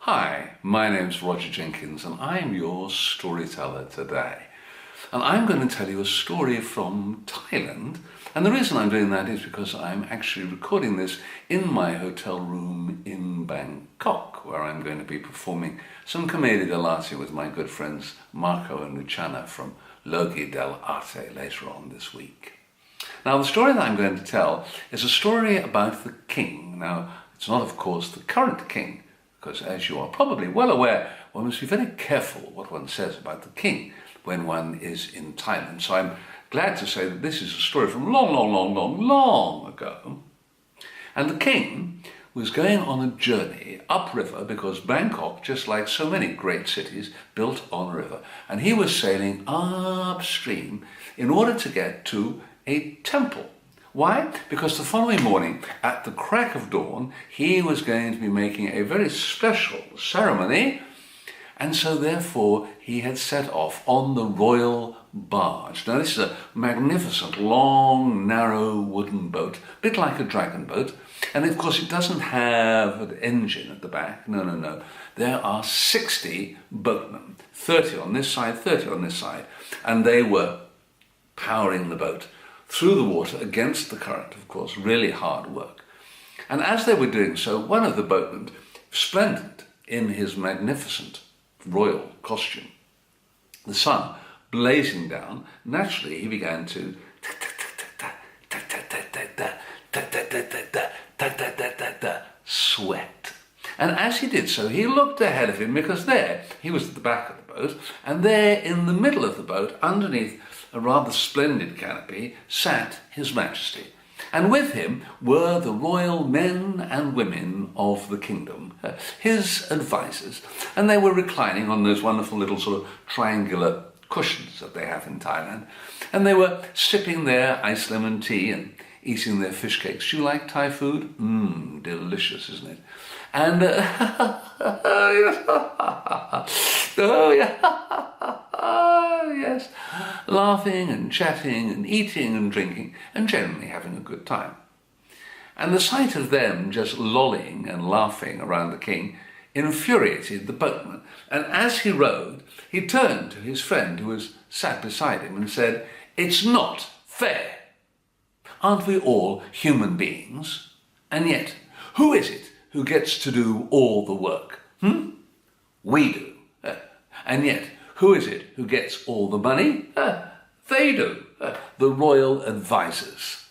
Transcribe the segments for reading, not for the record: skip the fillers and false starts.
Hi, my name's Roger Jenkins and I'm your storyteller today. And I'm going to tell you a story from Thailand. And the reason I'm doing that is because I'm actually recording this in my hotel room in Bangkok, where I'm going to be performing some commedia dell'arte with my good friends Marco and Luciana from Loghi dell'Arte later on this week. Now, the story that I'm going to tell is a story about the king. Now, it's not, of course, the current king, because as you are probably well aware, one must be very careful what one says about the king when one is in Thailand. So I'm glad to say that this is a story from long ago. And the king was going on a journey upriver because Bangkok, just like so many great cities, built on a river. And he was sailing upstream in order to get to a temple. Why? Because the following morning, at the crack of dawn, he was going to be making a very special ceremony, and so therefore he had set off on the royal barge. Now this is a magnificent, long, narrow wooden boat, a bit like a dragon boat, and of course it doesn't have an engine at the back. No. There are 60 boatmen, 30 on this side, 30 on this side, and they were powering the boat through the water against the current, of course, really hard work. And as they were doing so, one of the boatmen, splendid in his magnificent royal costume, the sun blazing down, naturally he began to sweat. And as he did so, he looked ahead of him, because there, he was at the back of the boat, and there in the middle of the boat, underneath a rather splendid canopy, sat His Majesty. And with him were the royal men and women of the kingdom, his advisors, and they were reclining on those wonderful little sort of triangular cushions that they have in Thailand, and they were sipping their iced lemon tea and eating their fish cakes. Do you like Thai food? Delicious, isn't it? And yes, laughing and chatting and eating and drinking and generally having a good time. And the sight of them just lolling and laughing around the king infuriated the boatman. And as he rowed, he turned to his friend who was sat beside him and said, "It's not fair. Aren't we all human beings? And yet, who is it who gets to do all the work? We do. And yet, who is it who gets all the money? They do. The royal advisors.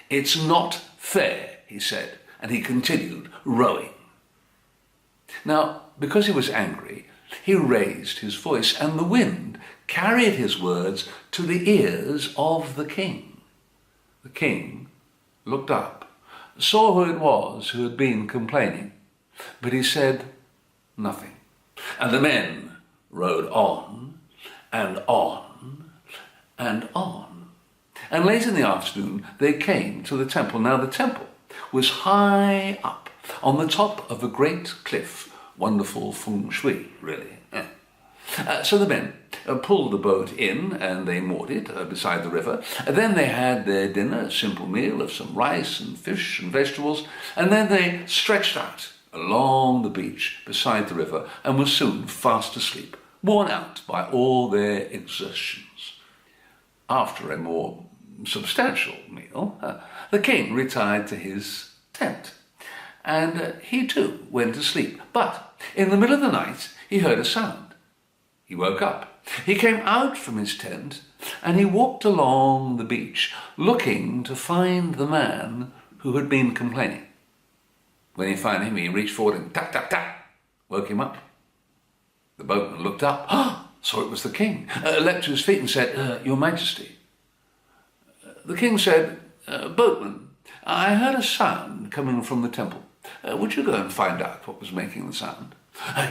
It's not fair," he said, and he continued rowing. Now, because he was angry, he raised his voice, and the wind carried his words to the ears of the king. The king looked up, saw who it was who had been complaining, but he said nothing. And the men rowed on and on and on. And late in the afternoon, they came to the temple. Now, the temple was high up on the top of a great cliff. Wonderful feng shui, really. So the men pulled the boat in and they moored it beside the river. And then they had their dinner, a simple meal of some rice and fish and vegetables. And then they stretched out along the beach beside the river and were soon fast asleep, worn out by all their exertions. After a more substantial meal, the king retired to his tent. And he too went to sleep. But in the middle of the night, he heard a sound. He woke up. He came out from his tent and he walked along the beach looking to find the man who had been complaining. When he found him, he reached forward and tap, tap, tap, woke him up. The boatman looked up, saw it was the king, leapt to his feet and said, "Your Majesty." The king said, "Boatman, I heard a sound coming from the temple. Would you go and find out what was making the sound?"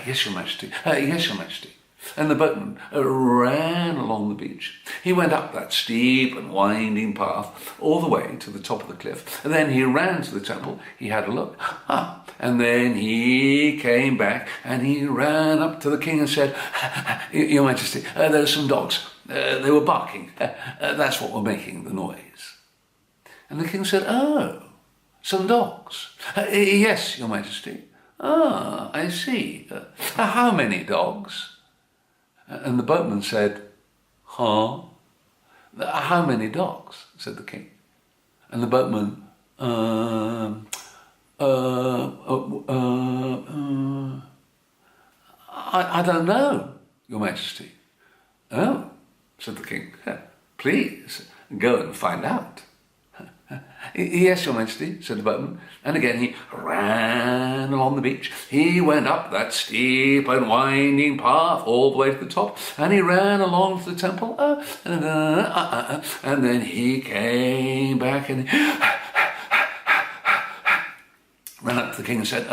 "Yes, Your Majesty. Yes, Your Majesty." And the boatman ran along the beach. He went up that steep and winding path all the way to the top of the cliff. And then he ran to the temple. He had a look. And then he came back and he ran up to the king and said, "Your Majesty, there are some dogs. They were barking. That's what were making the noise." And the king said, "Oh, some dogs." "Yes, Your Majesty." Ah, I see. How many dogs? And the boatman said, huh? How many dogs? Said the king. And the boatman, I don't know, Your Majesty. Oh, said the king, please go and find out. Yes, Your Majesty, said the boatman. And again he ran along the beach. He went up that steep and winding path all the way to the top, and he ran along to the temple, and then he came back and ran up to the king and said,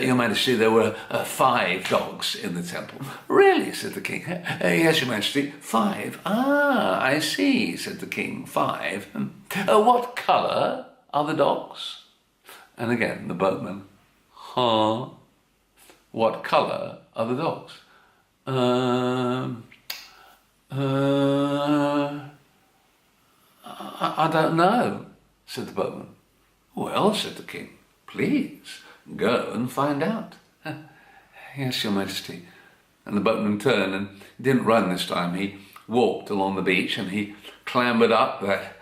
Your Majesty, there were 5 dogs in the temple. Really, said the king. Yes, Your Majesty, 5. Ah, I see, said the king, 5. What colour are the dogs? And again, the boatman, huh? What colour are the dogs? I don't know, said the boatman. Well, said the king, please go and find out. Yes, Your Majesty. And the boatman turned and didn't run this time. He walked along the beach and he clambered up that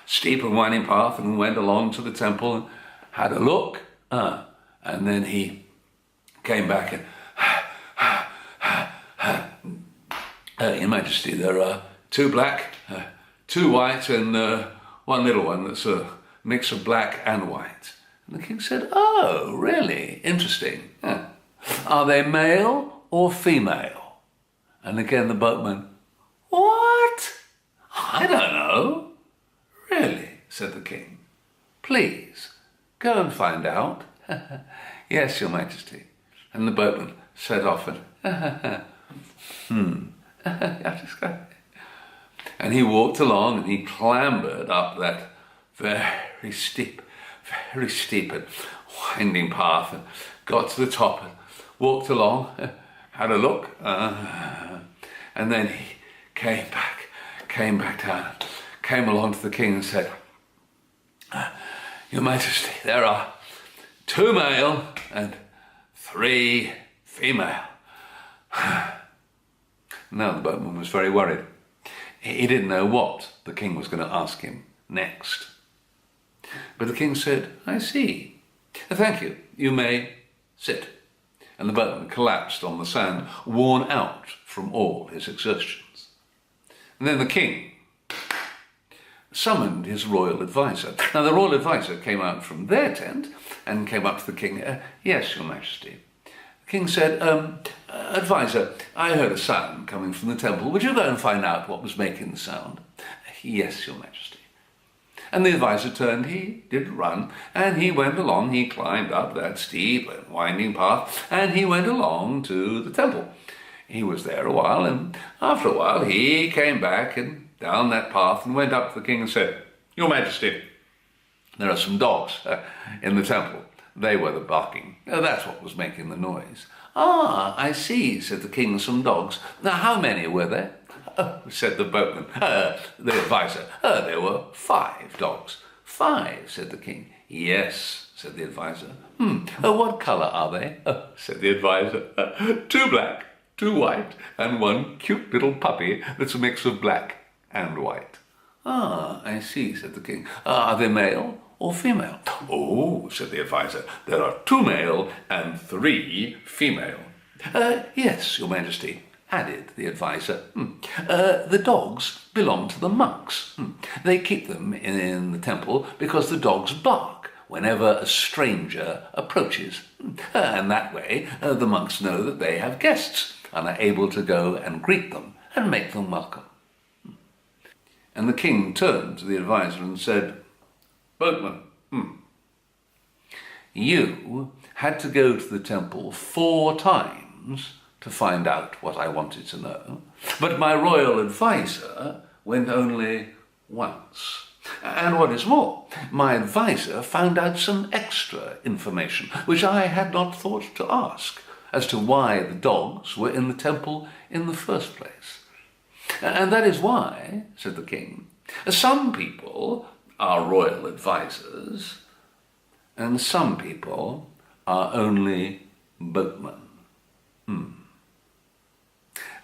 steep and winding path and went along to the temple and had a look. And then he came back and, Your Majesty, there are 2 black, 2 white, and 1 little one that's a mix of black and white. And the king said, oh, really? Interesting. Are they male or female? And again the boatman, what? I don't know. Really, said the king. Please, go and find out. Yes, Your Majesty. And the boatman set off and he walked along and he clambered up that very steep and winding path and got to the top and walked along, had a look, and then he came back down, came along to the king and said, Your Majesty, there are 2 male and 3 female. Now the boatman was very worried. He didn't know what the king was going to ask him next. But the king said, I see. Thank you. You may sit. And the boatman collapsed on the sand, worn out from all his exertions. And then the king summoned his royal advisor. Now the royal advisor came out from their tent and came up to the king. Yes, Your Majesty. The king said, advisor, I heard a sound coming from the temple. Would you go and find out what was making the sound? Yes, Your Majesty. And the advisor turned, he did run, and he went along, he climbed up that steep and winding path, and he went along to the temple. He was there a while, and after a while he came back and down that path and went up to the king and said, Your Majesty, there are some dogs in the temple. They were the barking. That's what was making the noise. Ah, I see, said the king, some dogs. Now, how many were there? Said the boatman, the advisor. There were 5 dogs. 5, said the king. Yes, said the advisor. What colour are they? Said the advisor. 2 black, 2 white, and 1 cute little puppy that's a mix of black and white. Ah, I see, said the king. Are they male or female? Oh, said the advisor, there are 2 male and 3 female. Yes, Your Majesty, added the advisor. The dogs belong to the monks. They keep them in the temple because the dogs bark whenever a stranger approaches. And that way the monks know that they have guests and are able to go and greet them and make them welcome. And the king turned to the advisor and said, Boatman, you had to go to the temple 4 times to find out what I wanted to know, but my royal advisor went only once. And what is more, my advisor found out some extra information, which I had not thought to ask, as to why the dogs were in the temple in the first place. And that is why, said the king, some people are royal advisors, and some people are only boatmen.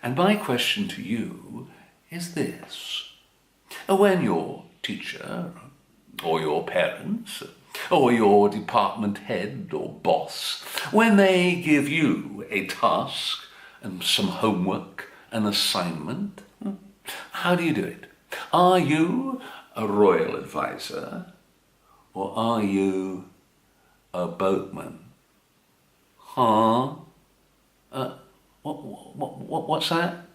And my question to you is this. When your teacher, or your parents, or your department head or boss, when they give you a task and some homework, an assignment, how do you do it? Are you a royal advisor, or are you a boatman? Huh? What's that?